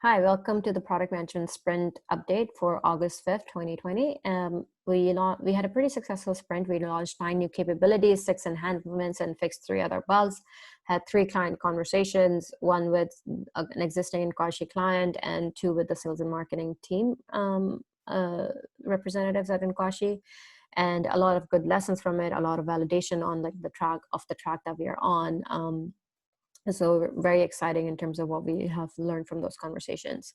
Hi, welcome to the Product Management Sprint update for August 5th, 2020. We had a pretty successful sprint. We launched 9 new capabilities, 6 enhancements, and fixed 3 other bugs. Had 3 client conversations, one with an existing Enquashi client and 2 with the sales and marketing team representatives at Enquashi, and a lot of good lessons from it, a lot of validation on like the track that we are on. So very exciting in terms of what we have learned from those conversations.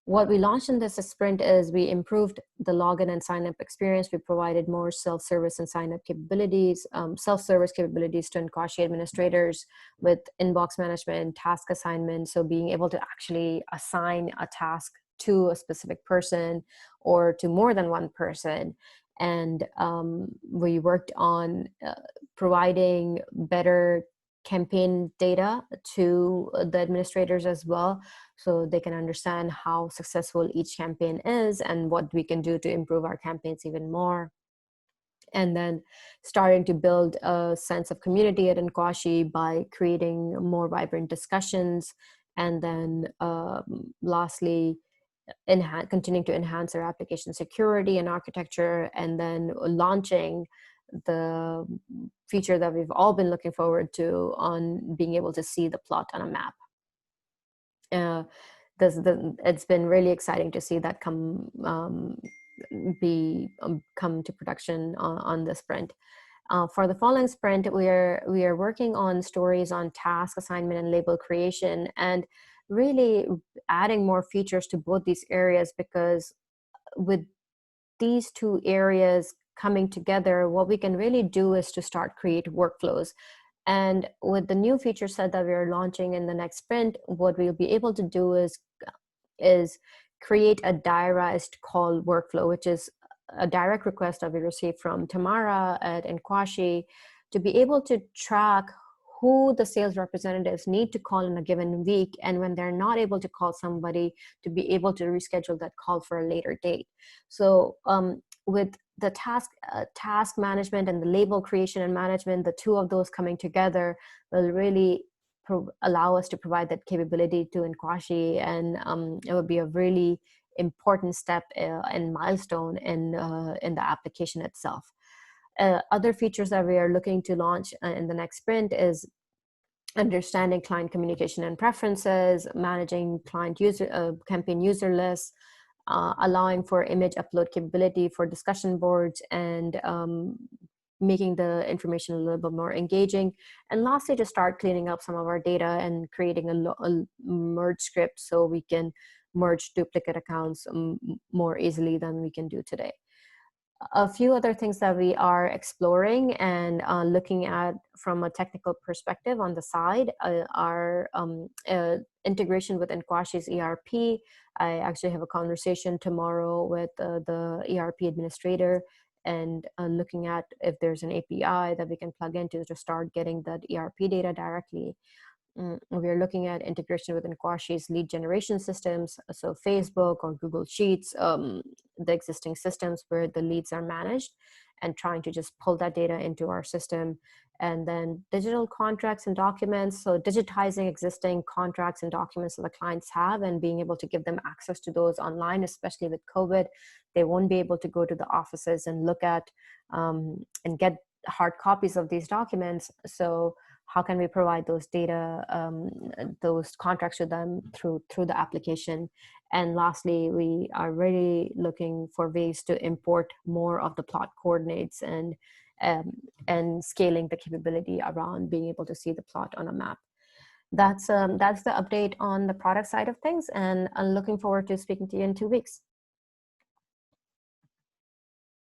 What we launched in this sprint is we improved the login and sign up experience. We provided more self-service and sign up capabilities, self-service capabilities to Enquashi administrators with inbox management, task assignment. So being able to actually assign a task to a specific person or to more than one person. And we worked on providing better campaign data to the administrators as well, so they can understand how successful each campaign is and what we can do to improve our campaigns even more. And then starting to build a sense of community at Enquashi by creating more vibrant discussions. And then lastly, continuing to enhance our application security and architecture, and then launching the feature that we've all been looking forward to on being able to see the plot on a map. It's been really exciting to see that come to production on the sprint. For the following sprint, we are working on stories on task assignment and label creation, and really adding more features to both these areas, because with these 2 areas coming together, what we can really do is to start create workflows. And with the new feature set that we're launching in the next sprint, what we'll be able to do is create a diarized call workflow, which is a direct request that we received from Tamara at Enquashi, to be able to track who the sales representatives need to call in a given week, and when they're not able to call somebody, to be able to reschedule that call for a later date. So with the task management and the label creation and management, the 2 of those coming together will really allow us to provide that capability to Enquashi, and it would be a really important step and milestone in the application itself. Other features that we are looking to launch in the next sprint is understanding client communication and preferences, managing client campaign user lists, allowing for image upload capability for discussion boards, and making the information a little bit more engaging. And lastly, to start cleaning up some of our data and creating a merge script so we can merge duplicate accounts more easily than we can do today. A few other things that we are exploring and looking at from a technical perspective on the side are integration with Enquashi's ERP. I actually have a conversation tomorrow with the ERP administrator, and looking at if there's an API that we can plug into to start getting that ERP data directly. We are looking at integration with Enquashi's lead generation systems, so Facebook or Google Sheets, the existing systems where the leads are managed, and trying to just pull that data into our system. And then digital contracts and documents, so digitizing existing contracts and documents that the clients have and being able to give them access to those online, especially with COVID. They won't be able to go to the offices and look at and get hard copies of these documents. So how can we provide those data, those contracts to them through the application? And lastly, we are really looking for ways to import more of the plot coordinates and scaling the capability around being able to see the plot on a map. That's the update on the product side of things, and I'm looking forward to speaking to you in 2 weeks.